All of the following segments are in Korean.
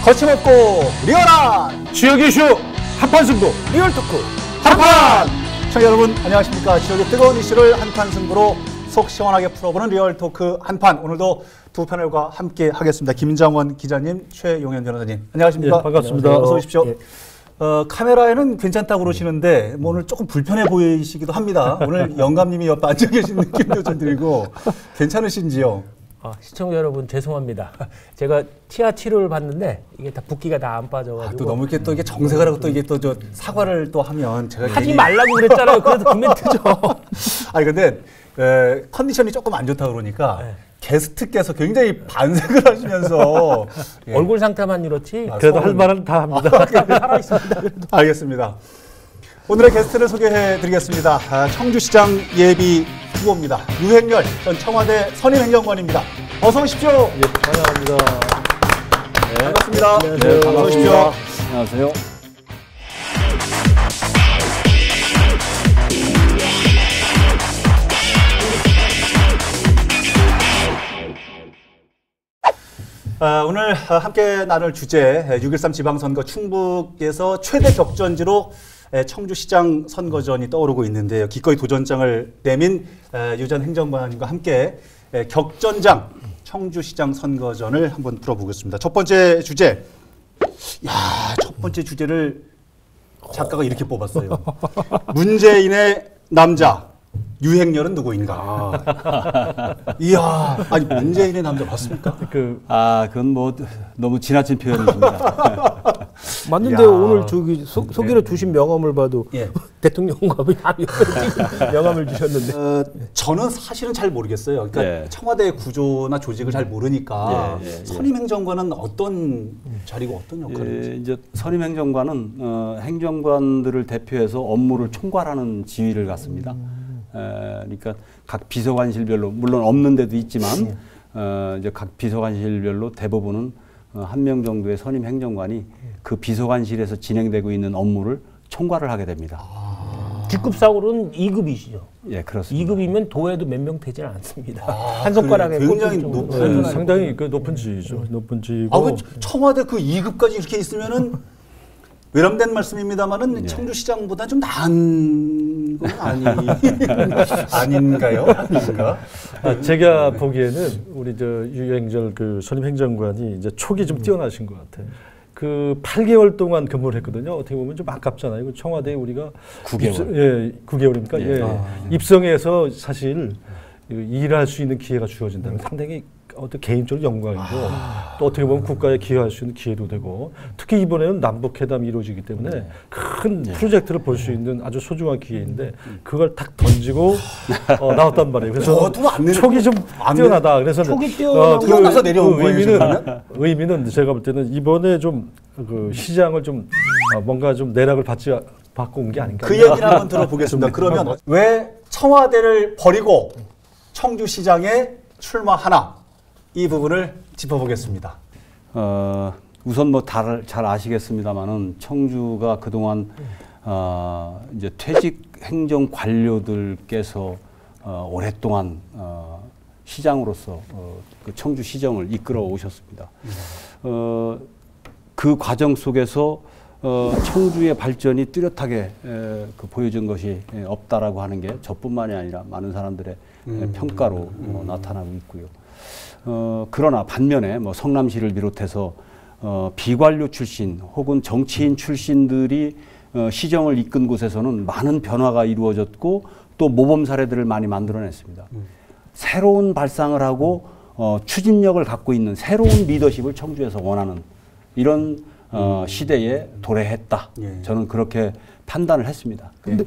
거침없고 리얼한 지역 이슈 한판 승부 리얼 토크 한판. 시청자 여러분 안녕하십니까. 지역의 뜨거운 이슈를 한판 승부로 속 시원하게 풀어보는 리얼 토크 한판. 오늘도 두 패널과 함께 하겠습니다. 김장원 기자님, 최용현 변호사님 안녕하십니까. 예, 반갑습니다. 어서 오십시오. 예. 카메라에는 괜찮다고 그러시는데 뭐 오늘 조금 불편해 보이시기도 합니다. 오늘 영감님이 옆에 앉아 계신 느낌도 좀 들고 괜찮으신지요? 시청자 여러분 죄송합니다. 제가 치아 치료를 받는데 이게 다 붓기가 다 안 빠져가지고 또 너무 이렇게 또 이게 정색을 하고 또 이게 또 저 사과를 또 하면 제가 하지 말라고 그랬잖아요. 그래서 그 멘트죠. 아니 근데 컨디션이 조금 안 좋다 그러니까 게스트께서 굉장히 반색을 하시면서 얼굴 상태만 이렇지 그래도 할 말은 다 합니다. 살아 있습니다. 알겠습니다. 오늘의 게스트를 소개해드리겠습니다. 청주시장 예비 후보입니다. 유행열 전 청와대 선임행정관입니다. 어서 오십시오. 예, 환영합니다. 네, 반갑습니다. 네, 어서 오십시오. 안녕하세요. 오늘 함께 나눌 주제 6.13 지방선거 충북에서 최대 격전지로 청주시장 선거전이 떠오르고 있는데요. 기꺼이 도전장을 내민 유 전 행정관과 함께 격전장 청주시장 선거전을 한번 풀어보겠습니다. 첫 번째 주제. 첫 번째 주제를 작가가 이렇게 뽑았어요. 문재인의 남자. 유행열은 누구인가? 이야, 아니 문재인의 남자 맞습니까? 그건 뭐 너무 지나친 표현이십니다. 맞는데 오늘 저기 소개로 주신 명함을 봐도 대통령과 명함을 주셨는데 저는 사실은 잘 모르겠어요. 그러니까 청와대 구조나 조직을 잘 모르니까 선임행정관은 어떤 자리고 어떤 역할인지. 이제 선임행정관은 행정관들을 대표해서 업무를 총괄하는 지위를 갖습니다. 그러니까 각 비서관실별로 물론 없는 데도 있지만 이제 각 비서관실별로 대부분은 한 명 정도의 선임 행정관이 그 비서관실에서 진행되고 있는 업무를 총괄을 하게 됩니다. 직급상으로는 2급이시죠? 예, 그렇습니다. 2급이면 도에도 몇 명 되지는 않습니다. 한 손가락에 굉장히 높은 상당히 높은 지위죠. 높은 지위고. 청와대 그 2급까지 이렇게 있으면은 외람된 말씀입니다만은 청주시장보다 좀 나은 건 아닌가요? 아닌가? 제가 보기에는 우리 유행열 그 선임행정관이 이제 촉이 좀 뛰어나신 것 같아요. 그 8개월 동안 근무를 했거든요. 어떻게 보면 좀 아깝잖아요. 청와대에 우리가 9개월. 9개월입니까? 입성해서 사실 일할 수 있는 기회가 주어진다는 상당히 어떤 개인적으로 영광이고 또 어떻게 보면 국가에 기여할 수 있는 기회도 되고 특히 이번에는 남북회담이 이루어지기 때문에 큰 프로젝트를 볼 수 있는 아주 소중한 기회인데 그걸 탁 던지고 나왔단 말이에요. 그래서 촉이 좀 뛰어나다. 그래서 촉이 뛰어나서 내려온 거예요. 의미는 제가 볼 때는 이번에 좀 그 시장을 좀 뭔가 좀 내락을 받고 온 게 아닌가. 그 얘기를 한번 들어보겠습니다. 그러면 왜 청와대를 버리고 청주시장에 출마하나? 이 부분을 짚어보겠습니다. 우선 뭐 잘 아시겠습니다만은 청주가 그동안 이제 퇴직 행정 관료들께서 오랫동안 시장으로서 그 청주 시정을 이끌어 오셨습니다. 그 과정 속에서 청주의 발전이 뚜렷하게 보여준 것이 없다라고 하는 게 저뿐만이 아니라 많은 사람들의 평가로 나타나고 있고요. 그러나 반면에 뭐 성남시를 비롯해서 비관료 출신 혹은 정치인 출신들이 시정을 이끈 곳에서는 많은 변화가 이루어졌고 또 모범 사례들을 많이 만들어냈습니다. 새로운 발상을 하고 추진력을 갖고 있는 새로운 리더십을 청주에서 원하는 이런 시대에 도래했다. 저는 그렇게 판단을 했습니다. 근데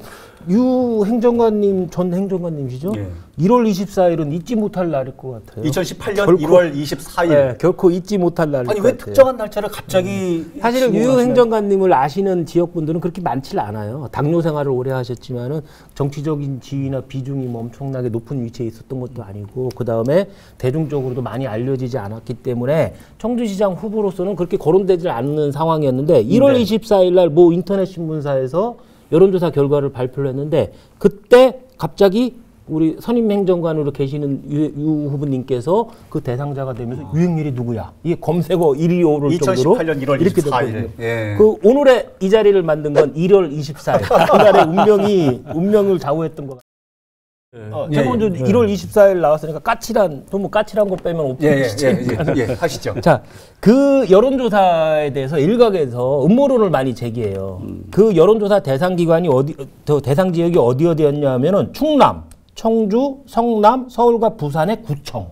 유 행정관님, 전 행정관님이시죠? 1월 24일은 잊지 못할 날일 것 같아요. 2018년 1월 24일. 결코 잊지 못할 날일 것 같아요. 아니 왜 특정한 날짜를 갑자기 사실은 유 행정관님을 아시는 지역분들은 그렇게 많지 않아요. 당뇨 생활을 오래 하셨지만은 정치적인 지위나 비중이 뭐 엄청나게 높은 위치에 있었던 것도 아니고 그 다음에 대중적으로도 많이 알려지지 않았기 때문에 청주시장 후보로서는 그렇게 거론되지 않는 상황이었는데 1월 24일 날 모 인터넷 신문사에서 여론조사 결과를 발표를 했는데 그때 갑자기 우리 선임 행정관으로 계시는 유 후보님께서 그 대상자가 되면서 유행률이 누구야? 이게 검색어 1위 오를 정도로 2018년 1월 이렇게 24일. 됐거든요. 예. 그 오늘의 이 자리를 만든 건 1월 24일. 그날의 운명을 좌우했던 것 같아요. 제가 먼저 1월 24일 나왔으니까 너무 까칠한 거 빼면 하시죠. 자, 그 여론조사에 대해서 일각에서 음모론을 많이 제기해요. 그 여론조사 대상 기관이 대상 지역이 어디였냐 하면은 충남, 청주, 성남, 서울과 부산의 구청.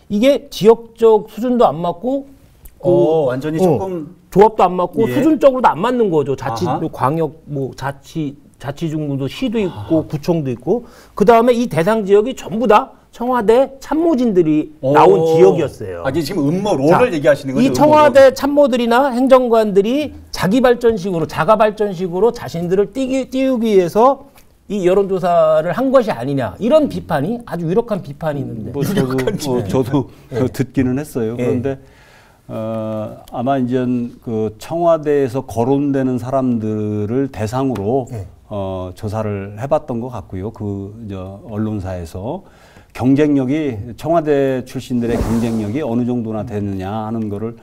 이게 지역적 수준도 안 맞고, 완전히 조금 조합도 안 맞고 예. 수준적으로도 안 맞는 거죠. 자치, 아하. 광역, 자치중구도 시도 있고 구청도 있고 그 다음에 이 대상 지역이 전부 다 청와대 참모진들이 나온 지역이었어요. 이게 지금 음모론을 얘기하시는 거죠? 이 청와대 참모들이나 행정관들이 자기 발전식으로 자가 발전식으로 자신들을 띄우기 위해서 이 여론조사를 한 것이 아니냐 이런 비판이 아주 유력한 비판이 있는데. 뭐 저도 듣기는 했어요. 그런데 아마 이제 그 청와대에서 거론되는 사람들을 대상으로 조사를 해봤던 것 같고요. 언론사에서 경쟁력이 청와대 출신들의 경쟁력이 어느 정도나 되느냐 하는 거를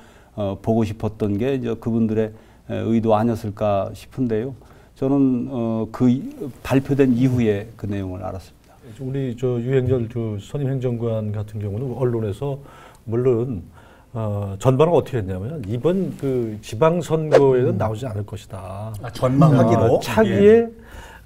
보고 싶었던 게 이제 그분들의 의도 아니었을까 싶은데요. 저는 그 발표된 이후에 그 내용을 알았습니다. 우리 유행열 선임 행정관 같은 경우는 언론에서 물론 전반은 어떻게 했냐면 이번 그 지방선거에는 나오지 않을 것이다. 전망하기로 차기에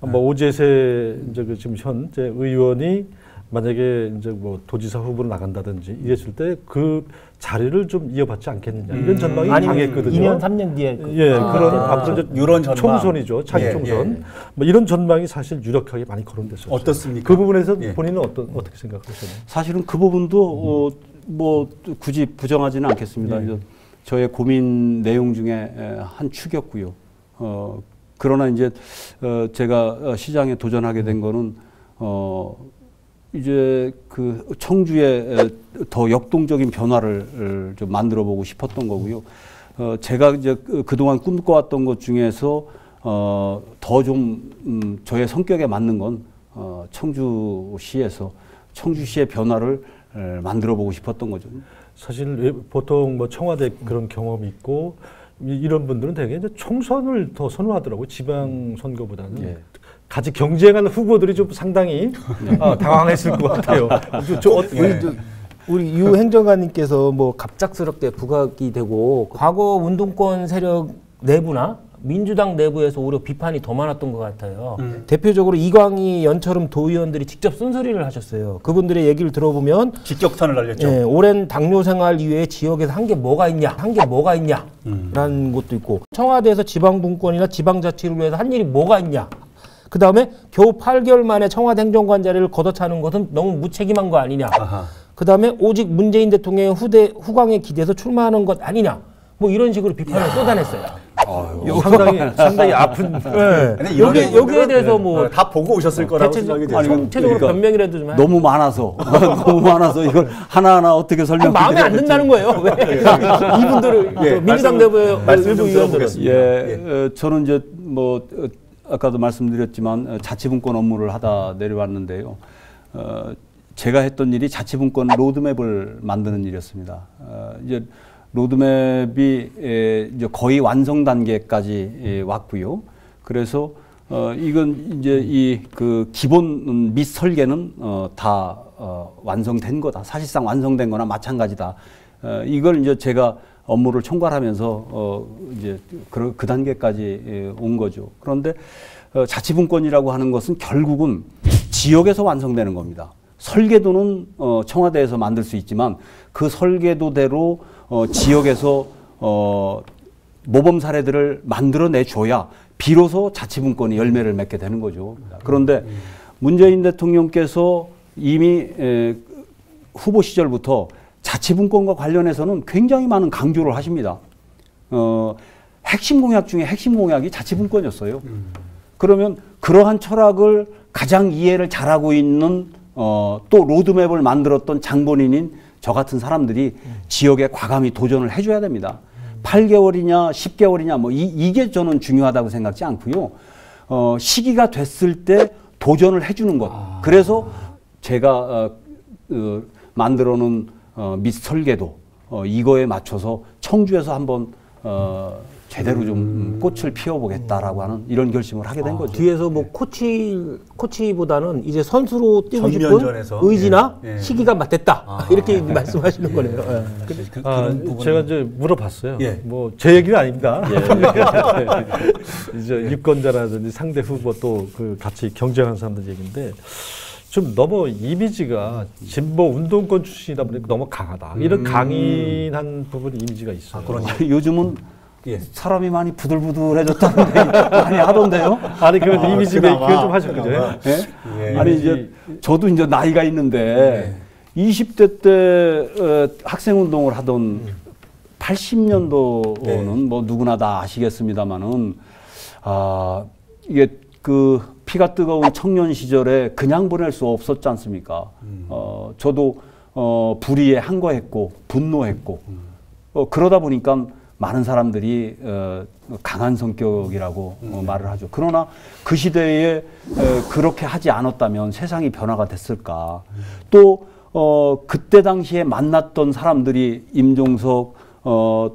뭐 오재세 지금 현재 의원이 만약에 이제 뭐 도지사 후보로 나간다든지 이랬을 때 그 자리를 좀 이어받지 않겠느냐 이런 전망이 강했거든요. 2년 3년 뒤에 그런 앞으로 이런 전망. 총선이죠. 차기 총선. 뭐 이런 전망이 사실 유력하게 많이 거론됐었어요. 어떻습니까? 그 부분에서 본인은 어떻게 생각하시나요? 사실은 그 부분도 뭐 굳이 부정하지는 않겠습니다. 이제 저의 고민 내용 중에 한 축이었고요. 그러나 이제 제가 시장에 도전하게 된 거는 이제 그 청주에 더 역동적인 변화를 좀 만들어 보고 싶었던 거고요. 제가 이제 그동안 꿈꿔왔던 것 중에서 더 좀 저의 성격에 맞는 건 청주시에서 청주시의 변화를 만들어 보고 싶었던 거죠. 사실 보통 뭐 청와대 그런 경험이 있고 이런 분들은 되게 이제 총선을 더 선호하더라고요. 지방 선거보다는. 예. 같이 경쟁하는 후보들이 좀 상당히 당황했을 것 같아요. 우리 유 행정관님께서 뭐 갑작스럽게 부각이 되고 과거 운동권 세력 내부나 민주당 내부에서 오히려 비판이 더 많았던 것 같아요. 대표적으로 이광희, 연철음 도의원들이 직접 쓴소리를 하셨어요. 그분들의 얘기를 들어보면 직격탄을 날렸죠. 예, 오랜 당뇨 생활 이외에 지역에서 한 게 뭐가 있냐, 라는 것도 있고 청와대에서 지방분권이나 지방자치를 위해서 한 일이 뭐가 있냐. 그 다음에 겨우 8개월 만에 청와대 행정관 자리를 걷어차는 것은 너무 무책임한 거 아니냐. 그 다음에 오직 문재인 대통령의 후광에 기대서 출마하는 것 아니냐. 뭐 이런 식으로 비판을 쏟아냈어요. 상당히 아픈. 네. 여기에 대해서 뭐 다 보고 오셨을 거라고 생각이 돼요. 전체적으로 변명이라도 좀 너무 많아서 이걸 하나하나 어떻게 설명드려야 마음에 안 든다는 거예요. 왜 이분들을 민주당 내부의 일부 의원들은 저는 이제 뭐 아까도 말씀드렸지만 자치분권 업무를 하다 내려왔는데요. 제가 했던 일이 자치분권 로드맵을 만드는 일이었습니다. 이제 로드맵이 이제 거의 완성 단계까지 왔고요. 그래서 이건 이제 그 기본 및 설계는 다 완성된 거다. 사실상 완성된 거나 마찬가지다. 이걸 이제 제가 업무를 총괄하면서 이제 그 단계까지 온 거죠. 그런데 자치분권이라고 하는 것은 결국은 지역에서 완성되는 겁니다. 설계도는 청와대에서 만들 수 있지만 그 설계도대로 지역에서 모범 사례들을 만들어내줘야 비로소 자치분권이 열매를 맺게 되는 거죠. 그런데 문재인 대통령께서 이미 후보 시절부터 자치분권과 관련해서는 굉장히 많은 강조를 하십니다. 핵심 공약 중에 핵심 공약이 자치분권이었어요. 그러면 그러한 철학을 가장 이해를 잘하고 있는 또 로드맵을 만들었던 장본인인 저 같은 사람들이 지역에 과감히 도전을 해줘야 됩니다. 8개월이냐 10개월이냐 뭐 이게 저는 중요하다고 생각지 않고요. 시기가 됐을 때 도전을 해주는 것. 그래서 제가 만들어 놓은 밑 설계도 이거에 맞춰서 청주에서 한번 제대로 좀 꽃을 피워보겠다라고 하는 이런 결심을 하게 된 거죠. 뒤에서 뭐 코치보다는 이제 선수로 뛰고 싶은 전면전에서. 의지나 예. 예. 시기가 맞댔다 이렇게 말씀하시는 거네요. 예. 그런 부분은- 제가 이제 물어봤어요. 예. 뭐 제 얘기는 아닙니다. 이제 유권자라든지 상대 후보 또 그 같이 경쟁하는 사람들 얘기인데 좀 너무 이미지가 진보 운동권 출신이다 보니까 너무 강하다. 이런 강인한 부분 이미지가 있어요. 그런 요즘은 예. 사람이 많이 부들부들해졌다는데 많이 하던데요. 아니 그런 이미지 그나마, 메이킹을 좀 하셨거든요. 그나마. 예? 예. 아니 이제 저도 이제 나이가 있는데 20대 때 학생 운동을 하던 80년도는 뭐 누구나 다 아시겠습니다만은 이게 그 피가 뜨거운 청년 시절에 그냥 보낼 수 없었지 않습니까? 저도 불의에 항거했고 분노했고 그러다 보니까 많은 사람들이 강한 성격이라고 말을 하죠. 그러나 그 시대에 그렇게 하지 않았다면 세상이 변화가 됐을까? 또 그때 당시에 만났던 사람들이 임종석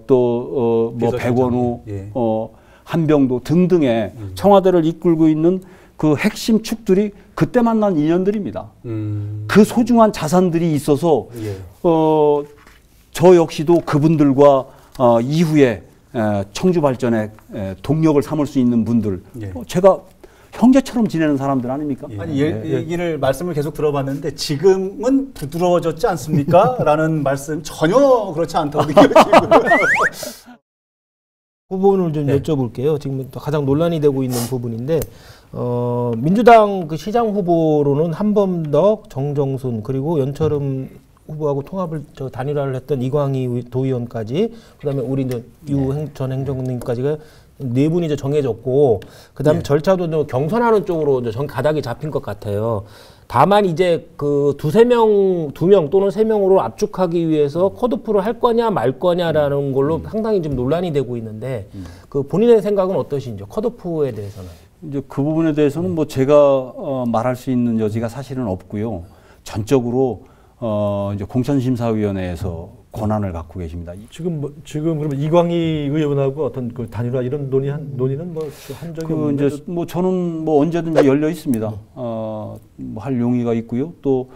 또 뭐 백원우 예. 한병도 등등의 청와대를 이끌고 있는 그 핵심 축들이 그때 만난 인연들입니다. 그 소중한 자산들이 있어서 예. 저 역시도 그분들과 이후에 청주 발전에 동력을 삼을 수 있는 분들, 예. 제가 형제처럼 지내는 사람들 아닙니까? 아니 얘기를 말씀을 계속 들어봤는데 지금은 부드러워졌지 않습니까? 라는 말씀 전혀 그렇지 않다고 느껴지고. 부분을 좀 여쭤볼게요. 지금 또 가장 논란이 되고 있는 부분인데 민주당 그 시장 후보로는 한범덕, 정정순 그리고 연철음 후보하고 통합을 단일화를 했던 이광희 도의원까지 그다음에 우리 이제 유 전 행정님까지가 네 분이 이제 정해졌고 그다음에 절차도 좀 경선하는 쪽으로 이제 가닥이 잡힌 것 같아요. 다만 이제 그 두 명 또는 세 명으로 압축하기 위해서 컷오프를 할 거냐 말 거냐라는 걸로 상당히 좀 논란이 되고 있는데 그 본인의 생각은 어떠신지요? 컷오프에 대해서는? 이제 그 부분에 대해서는 뭐 제가 말할 수 있는 여지가 사실은 없고요. 전적으로 이제 공천심사위원회에서 권한을 갖고 계십니다. 지금 그러면 이광희 의원하고 어떤 그 단일화 이런 논의는 뭐 한 적이 그 없는데 이제 뭐 저는 뭐 언제든지 열려 있습니다. 뭐 할 용의가 있고요. 또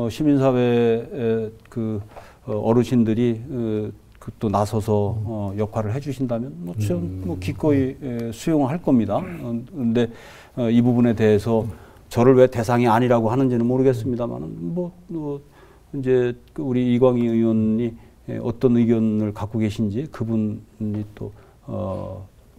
시민사회 그 어르신들이 또 나서서 역할을 해주신다면 뭐 기꺼이 수용할 겁니다. 그런데 이 부분에 대해서 저를 왜 대상이 아니라고 하는지는 모르겠습니다만은 뭐 이제 우리 이광희 의원이 어떤 의견을 갖고 계신지 그분이 또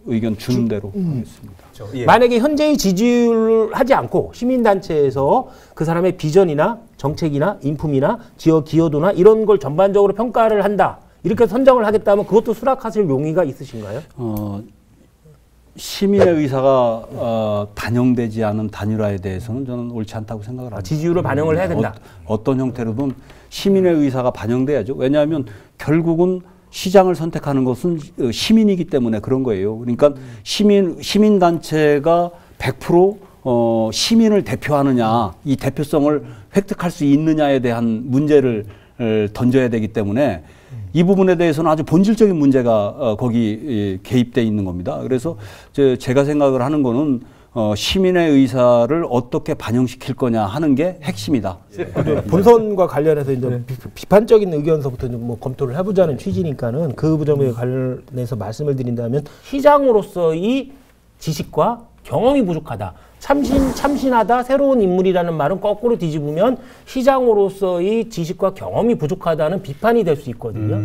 의견 주는 대로 하겠습니다. 예. 만약에 현재의 지지율을 하지 않고 시민단체에서 그 사람의 비전이나 정책이나 인품이나 지역 기여도나 이런 걸 전반적으로 평가를 한다. 이렇게 선정을 하겠다면 그것도 수락하실 용의가 있으신가요? 시민의 의사가 반영되지 않은 단일화에 대해서는 저는 옳지 않다고 생각을 합니다. 지지율을 반영을 해야 된다. 어떤 형태로든 시민의 의사가 반영돼야죠. 왜냐하면 결국은 시장을 선택하는 것은 시민이기 때문에 그런 거예요. 그러니까 시민단체가 100% 시민을 대표하느냐, 이 대표성을 획득할 수 있느냐에 대한 문제를 던져야 되기 때문에 이 부분에 대해서는 아주 본질적인 문제가 거기 개입되어 있는 겁니다. 그래서 제가 생각을 하는 거는 시민의 의사를 어떻게 반영시킬 거냐 하는 게 핵심이다. 본선과 관련해서 이제 비판적인 의견서부터 좀 뭐 검토를 해보자는 취지니까는 그 부분에 관련해서 말씀을 드린다면 시장으로서의 지식과 경험이 부족하다. 참신하다, 새로운 인물이라는 말은 거꾸로 뒤집으면 시장으로서의 지식과 경험이 부족하다는 비판이 될 수 있거든요.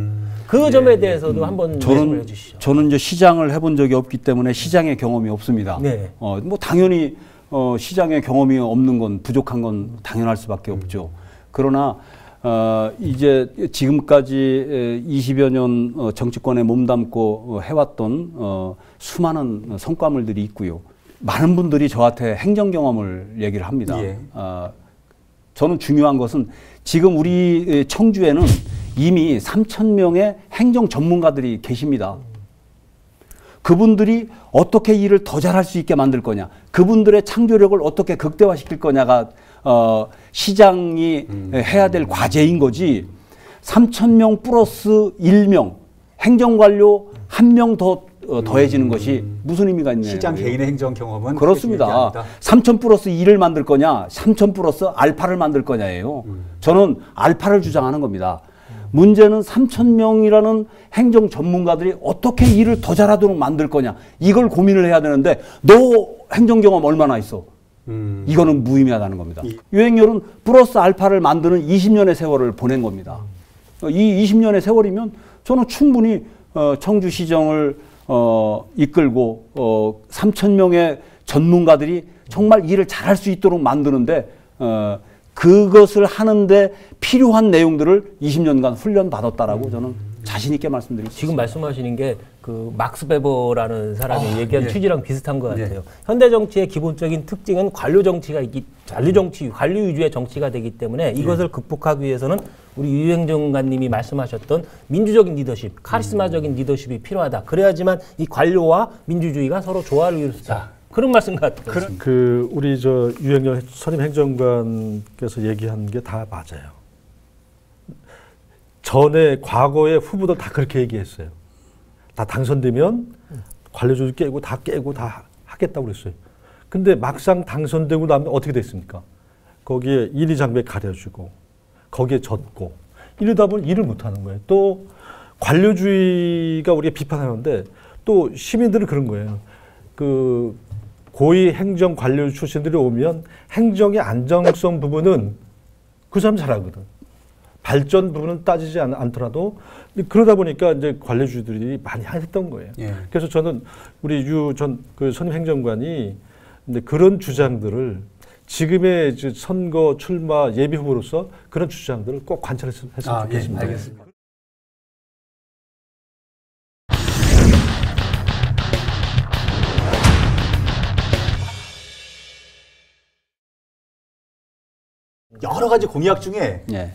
그 점에 대해서도 한번 말씀을 해주시죠. 저는 이제 시장을 해본 적이 없기 때문에 시장의 경험이 없습니다. 네. 뭐 당연히 시장의 경험이 없는 건 부족한 건 당연할 수밖에 없죠. 그러나 이제 지금까지 20여 년 정치권에 몸담고 해왔던 수많은 성과물들이 있고요. 많은 분들이 저한테 행정 경험을 얘기를 합니다. 예. 저는 중요한 것은 지금 우리 청주에는 이미 3,000명의 행정 전문가들이 계십니다. 그분들이 어떻게 일을 더 잘할 수 있게 만들 거냐, 그분들의 창조력을 어떻게 극대화시킬 거냐가 시장이 해야 될 과제인 거지. 3,000명 플러스 1명 행정관료 1명 더 더해지는 것이 무슨 의미가 있나요? 시장 개인의 행정 경험은 그렇습니다. 3,000 플러스 2를 만들 거냐, 3,000 플러스 알파를 만들 거냐예요. 저는 알파를 주장하는 겁니다. 문제는 3,000명이라는 행정 전문가들이 어떻게 일을 더 잘하도록 만들 거냐, 이걸 고민을 해야 되는데 너 행정 경험 얼마나 있어? 이거는 무의미하다는 겁니다. 유행열은 플러스 알파를 만드는 20년의 세월을 보낸 겁니다. 이 20년의 세월이면 저는 충분히 청주시정을 이끌고 3,000명의 전문가들이 정말 일을 잘할 수 있도록 만드는데 그것을 하는데 필요한 내용들을 20년간 훈련 받았다라고 저는 자신 있게 말씀드리고 지금 말씀하시는 게 그 막스 베버라는 사람이 얘기한 예. 취지랑 비슷한 것 같아요. 현대 정치의 기본적인 특징은 관료 위주의 정치가 되기 때문에 이것을 극복하기 위해서는 우리 유 행정관님이 말씀하셨던 민주적인 리더십, 카리스마적인 리더십이 필요하다. 그래야지만 이 관료와 민주주의가 서로 조화를 이룰 수 있다. 그런 말씀 같아요. 우리 저 유행열 선임 행정관께서 얘기한 게 다 맞아요. 전에 과거의 후보들 다 그렇게 얘기했어요. 다 당선되면 관료조직 깨고 다 하겠다고 그랬어요. 근데 막상 당선되고 나면 어떻게 됐습니까? 거기에 인위장벽 가려주고 거기에 졌고 이러다 보면 일을 못하는 거예요. 또 관료주의가 우리가 비판하는데 또 시민들은 그런 거예요. 그 고위 행정 관료 출신들이 오면 행정의 안정성 부분은 그 사람 잘하거든. 발전 부분은 따지지 않더라도 그러다 보니까 이제 관료주들이 많이 했던 거예요. 예. 그래서 저는 우리 유 전 그 선임 행정관이 근데 그런 주장들을 지금의 선거 출마 예비 후보로서 그런 주장들을 꼭 관찰했으면 좋겠습니다. 예, 알겠습니다. 여러 가지 공약 중에 예.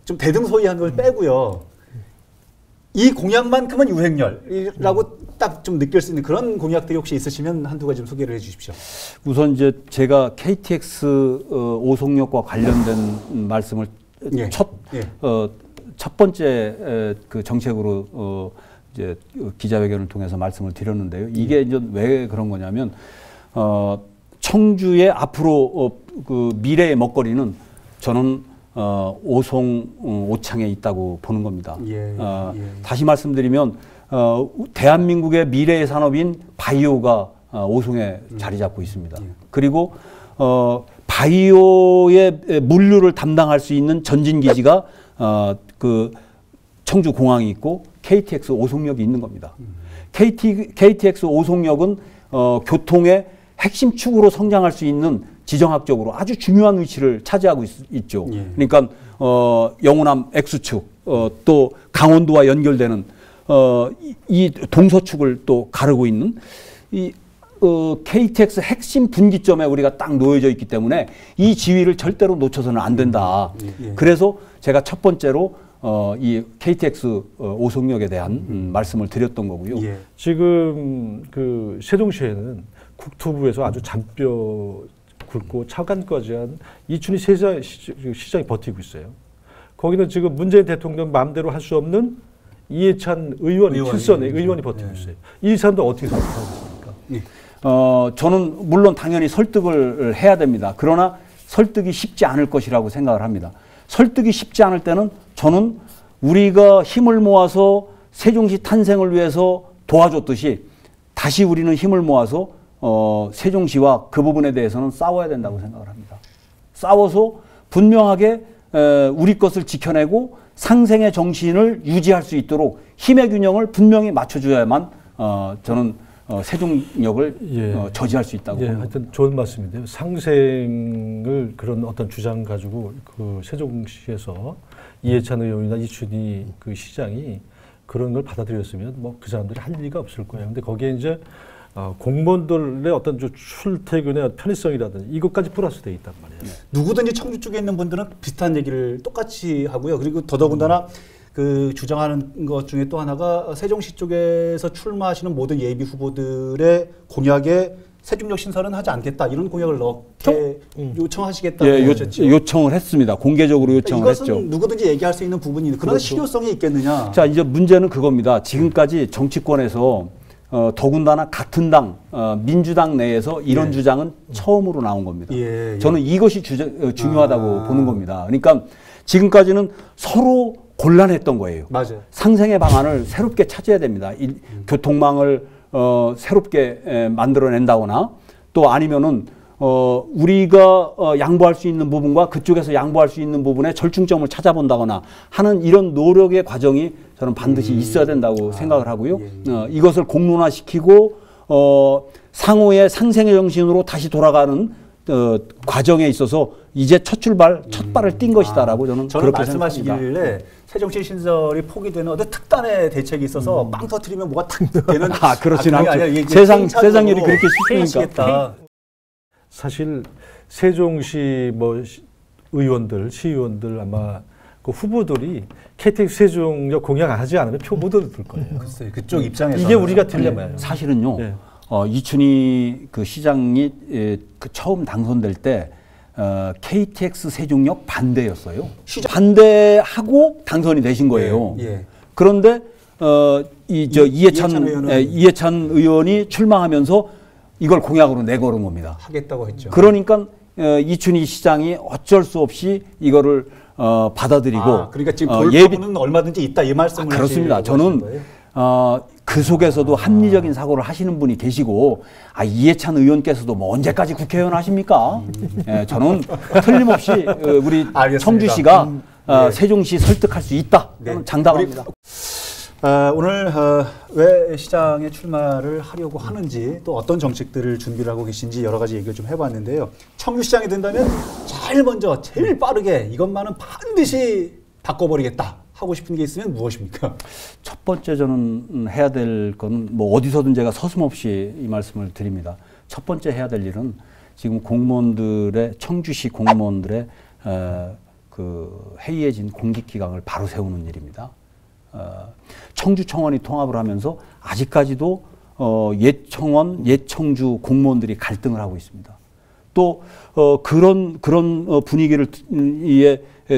좀 대등소이한 걸 빼고요. 이 공약만큼은 유행열이라고 딱 좀 느낄 수 있는 그런 공약들이 혹시 있으시면 한두 가지 좀 소개를 해 주십시오. 우선 이제 제가 KTX 오송역과 관련된 말씀을 예. 첫 번째 그 정책으로 이제 기자회견을 통해서 말씀을 드렸는데요. 이게 이제 왜 그런 거냐면 청주의 앞으로 그 미래의 먹거리는 저는 오송오창에 있다고 보는 겁니다. 예. 다시 말씀드리면 대한민국의 미래의 산업인 바이오가 오송에 자리 잡고 있습니다. 그리고 바이오의 물류를 담당할 수 있는 전진기지가 그 청주공항이 있고 KTX 오송역이 있는 겁니다. KTX 오송역은 교통의 핵심 축으로 성장할 수 있는 지정학적으로 아주 중요한 위치를 차지하고 있죠. 예. 그러니까 영호남 X축, 또 강원도와 연결되는 이 동서축을 또 가르고 있는 이 KTX 핵심 분기점에 우리가 딱 놓여져 있기 때문에 이 지위를 절대로 놓쳐서는 안 된다. 그래서 제가 첫 번째로 이 KTX 오송역에 대한 말씀을 드렸던 거고요. 예. 지금 그 세종시에는 국토부에서 아주 잔뼈 굵고 차관까지 한 이춘희 시장이 버티고 있어요. 거기는 지금 문재인 대통령 마음대로 할 수 없는 이해찬 의원이 칠선의 의원이 버티고 있어요. 이 사람들 어떻게 생각하십니까? 예. 저는 물론 당연히 설득을 해야 됩니다. 그러나 설득이 쉽지 않을 것이라고 생각을 합니다. 설득이 쉽지 않을 때는 저는 우리가 힘을 모아서 세종시 탄생을 위해서 도와줬듯이 다시 우리는 힘을 모아서 세종시와 그 부분에 대해서는 싸워야 된다고 생각을 합니다. 싸워서 분명하게 우리 것을 지켜내고 상생의 정신을 유지할 수 있도록 힘의 균형을 분명히 맞춰줘야만 저는 세종역을 저지할 수 있다고 봅니다. 하여튼 좋은 말씀인데요. 상생을 그런 어떤 주장 가지고 그 세종시에서 이해찬 의원이나 이춘희 그 시장이 그런 걸 받아들였으면 뭐 그 사람들이 할 리가 없을 거예요. 근데 거기에 이제 공무원들의 어떤 출퇴근의 편의성이라든지 이것까지 플러스되어 있단 말이에요. 누구든지 청주 쪽에 있는 분들은 비슷한 얘기를 똑같이 하고요. 그리고 더더군다나 그 주장하는 것 중에 또 하나가 세종시 쪽에서 출마하시는 모든 예비 후보들의 공약에 세종역 신설은 하지 않겠다 이런 공약을 넣게 요청하시겠다고 예, 하셨죠. 요청을 했습니다. 공개적으로 요청을 이것은 했죠. 누구든지 얘기할 수 있는 부분인데 그러나 그렇죠. 실효성이 있겠느냐. 자, 이제 문제는 그겁니다. 지금까지 정치권에서 더군다나 같은 당 민주당 내에서 이런 예. 주장은 처음으로 나온 겁니다. 예, 예. 저는 이것이 중요하다고 보는 겁니다. 그러니까 지금까지는 서로 곤란했던 거예요. 맞아요. 상생의 방안을 새롭게 찾아야 됩니다. 교통망을 새롭게 만들어낸다거나 또 아니면은 우리가 양보할 수 있는 부분과 그쪽에서 양보할 수 있는 부분의 절충점을 찾아본다거나 하는 이런 노력의 과정이 저는 반드시 있어야 된다고 생각을 하고요. 이것을 공론화시키고 상호의 상생의 정신으로 다시 돌아가는 과정에 있어서 이제 첫 발을 띈 것이다라고 저는 그렇게 말씀하시길래 생각합니다. 세종시 신설이 포기되는 어떤 특단의 대책이 있어서 빵 터트리면 뭐가 탁 되는 그렇진 그런 게 않죠. 아니라 이게 세상 일이 그렇게 쉽습니까? 하시겠다. 사실 세종시 뭐 의원들, 시의원들 아마 그 후보들이 KTX 세종역 공약 안 하지 않으면 표 못 얻을 거예요. 글쎄요. 그쪽 입장에서 이게 우리가 딜레마예요. 사실은요. 네. 이춘희 그 시장이 그 처음 당선될 때 KTX 세종역 반대였어요. 반대하고 당선이 되신 거예요. 예. 그런데 이해찬 이해찬 의원이 출마하면서 이걸 공약으로 내걸은 겁니다. 하겠다고 했죠. 그러니까 이춘희 시장이 어쩔 수 없이 이거를 받아들이고 그러니까 지금 돌파구는 얼마든지 있다 이 말씀을 그렇습니다. 저는 그 속에서도 합리적인 사고를 하시는 분이 계시고 이해찬 의원께서도 뭐 언제까지 국회의원 하십니까? 예, 저는 틀림없이 우리 알겠습니다. 청주시가 세종시 설득할 수 있다. 저는 장담합니다. 오늘 왜 시장에 출마를 하려고 하는지 또 어떤 정책들을 준비를 하고 계신지 여러 가지 얘기를 좀 해봤는데요. 청주시장이 된다면 제일 빠르게 이것만은 반드시 바꿔버리겠다 하고 싶은 게 있으면 무엇입니까? 첫 번째 저는 해야 될 건 뭐 어디서든 제가 서슴없이 이 말씀을 드립니다. 첫 번째 해야 될 일은 지금 공무원들의 청주시 공무원들의 그 해이해진 공직기강을 바로 세우는 일입니다. 청주청원이 통합을 하면서 아직까지도 옛청원, 옛청주 공무원들이 갈등을 하고 있습니다. 또 그런 분위기를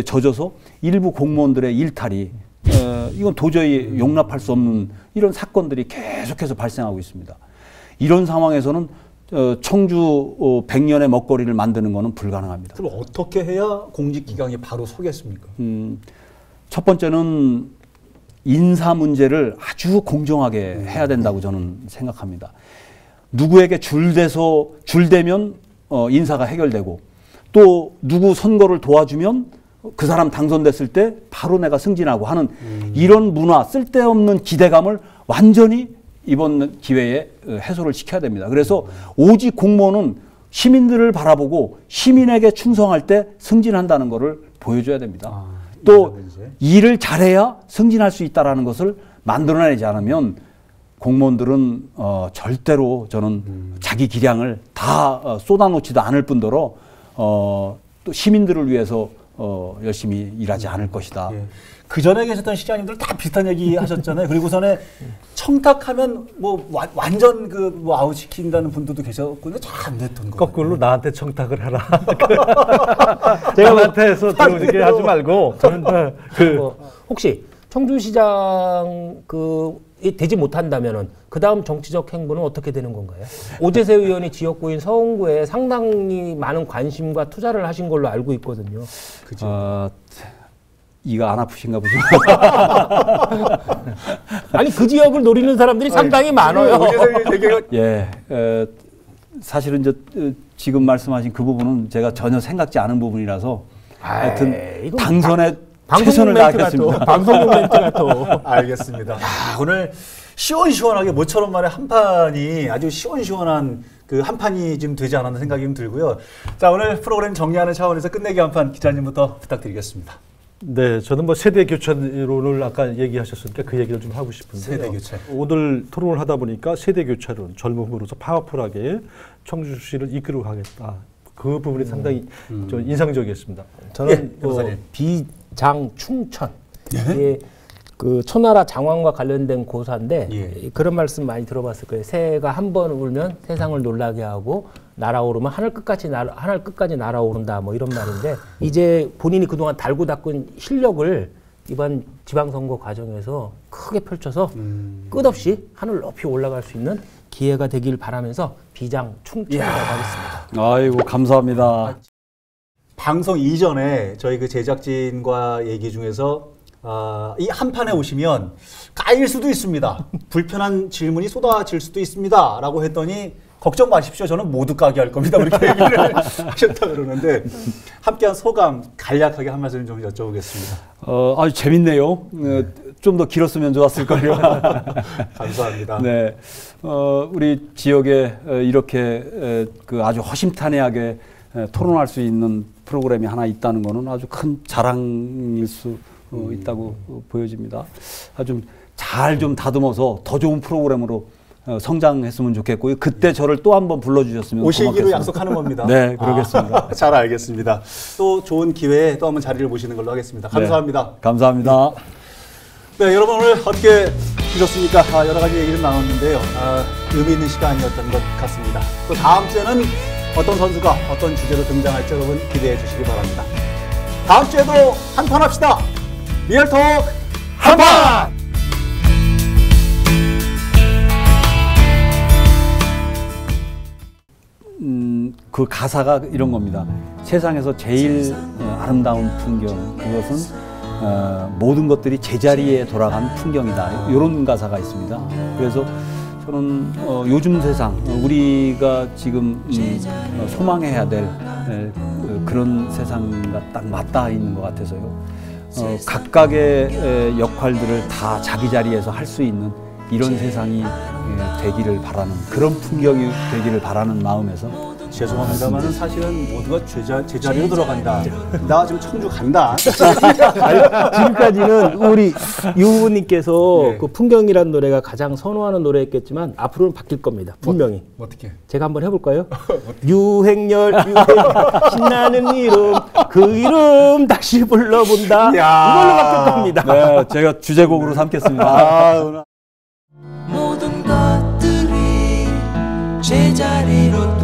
젖어서 일부 공무원들의 일탈이 이건 도저히 용납할 수 없는 이런 사건들이 계속해서 발생하고 있습니다. 이런 상황에서는 청주 100년의 먹거리를 만드는 것은 불가능합니다. 그럼 어떻게 해야 공직기강이 바로 서겠습니까? 첫 번째는 인사 문제를 아주 공정하게 해야 된다고 저는 생각합니다. 누구에게 줄대면 인사가 해결되고 또 누구 선거를 도와주면 그 사람 당선됐을 때 바로 내가 승진하고 하는 이런 문화, 쓸데없는 기대감을 완전히 이번 기회에 해소를 시켜야 됩니다. 그래서 오직 공무원은 시민들을 바라보고 시민에게 충성할 때 승진한다는 것을 보여줘야 됩니다. 또 일을 잘해야 승진할 수 있다는 것을 만들어내지 않으면 공무원들은 절대로 저는 자기 기량을 다 쏟아놓지도 않을 뿐더러 또 시민들을 위해서 열심히 일하지 않을 것이다. 예. 그 전에 계셨던 시장님들 다 비슷한 얘기 하셨잖아요. 그리고서는 청탁하면 뭐 완전 뭐 아웃시킨다는 분들도 계셨고 잘 안 됐던 거. 거꾸로 나한테 청탁을 하라. 제가 나한테 해서 들어오게 하지 말고 저는 혹시 청주시장 되지 못한다면은 그 다음 정치적 행보는 어떻게 되는 건가요? 오재세 의원이 지역구인 서운구에 상당히 많은 관심과 투자를 하신 걸로 알고 있거든요. 그죠. 이가 안 아프신가 보죠. 아니 그 지역을 노리는 사람들이 상당히 많아요. 예, 사실은 이제 지금 말씀하신 그 부분은 제가 전혀 생각지 않은 부분이라서 하여튼 당선에 최선을 다하겠습니다. 방송용 멘트 같아. 알겠습니다. 오늘 시원시원하게 모처럼 만에 한 판이 아주 시원시원한 그 한 판이 지금 되지 않았나 생각이 좀 들고요. 자, 오늘 프로그램 정리하는 차원에서 끝내기 한 판 기자님부터 부탁드리겠습니다. 네, 저는 뭐 세대 교체론을 아까 얘기하셨으니까 그 얘기를 좀 하고 싶은데 세대 교체. 오늘 토론을 하다 보니까 세대 교체론, 젊음으로서 파워풀하게 청주시를 이끌어 가겠다. 그 부분이 상당히 좀 인상적이었습니다. 저는 변호사님. 비장충천. 예, 그 초나라 장왕과 관련된 고사인데 예. 그런 말씀 많이 들어봤을 거예요. 새가 한 번 울면 세상을 놀라게 하고 날아오르면 하늘 끝까지 날아오른다 뭐 이런 말인데 이제 본인이 그동안 달고 닦은 실력을 이번 지방선거 과정에서 크게 펼쳐서 끝없이 하늘 높이 올라갈 수 있는 기회가 되길 바라면서 비장 충청이라고 하겠습니다. 아이고 감사합니다. 방송 이전에 저희 그 제작진과 얘기 중에서 이 한판에 오시면 까일 수도 있습니다. 불편한 질문이 쏟아질 수도 있습니다. 라고 했더니 걱정 마십시오. 저는 모두 까게 할 겁니다. 그렇게 얘기를 하셨다 그러는데 함께한 소감 간략하게 한 말씀 좀 여쭤보겠습니다. 아주 재밌네요. 좀 더 길었으면 좋았을 거예요. 감사합니다. 네, 우리 지역에 이렇게 그 아주 허심탄회하게 토론할 수 있는 프로그램이 하나 있다는 것은 아주 큰 자랑일 수 있다고 보여집니다. 아주 잘 좀 다듬어서 더 좋은 프로그램으로 성장했으면 좋겠고요. 그때 저를 또 한번 불러주셨으면 오시기로 고맙겠습니다. 약속하는 겁니다. 네, 그러겠습니다. 잘 알겠습니다. 또 좋은 기회에 또 한번 자리를 모시는 걸로 하겠습니다. 감사합니다. 네, 감사합니다. 네, 여러분 오늘 어떻게 보셨습니까? 여러 가지 얘기를 나눴는데요. 의미 있는 시간이었던 것 같습니다. 또 다음 주에는 어떤 선수가 어떤 주제로 등장할지 여러분 기대해 주시기 바랍니다. 다음 주에도 한판 합시다. 리얼톡 한판! 그 가사가 이런 겁니다. 세상에서 제일 아름다운 풍경, 그것은 모든 것들이 제자리에 돌아간 풍경이다. 이런 가사가 있습니다. 그래서 저는 요즘 세상, 우리가 지금 소망해야 될 그런 세상과 딱 맞닿아 있는 것 같아서요. 각각의 역할들을 다 자기 자리에서 할 수 있는 이런 세상이 되기를 바라는, 그런 풍경이 되기를 바라는 마음에서 죄송합니다만은 사실은 모두가 제자리로 들어간다. 나 지금 청주 간다. 지금까지는 우리 유 후보님께서 예. 그 풍경이라는 노래가 가장 선호하는 노래였겠지만 앞으로는 바뀔 겁니다. 분명히. 어떻게? 제가 한번 해볼까요? 유행열 신나는 이름 그 이름 다시 불러본다. 이걸로 바뀔 겁니다. 네, 제가 주제곡으로 삼겠습니다. 모든 것들이 제자리로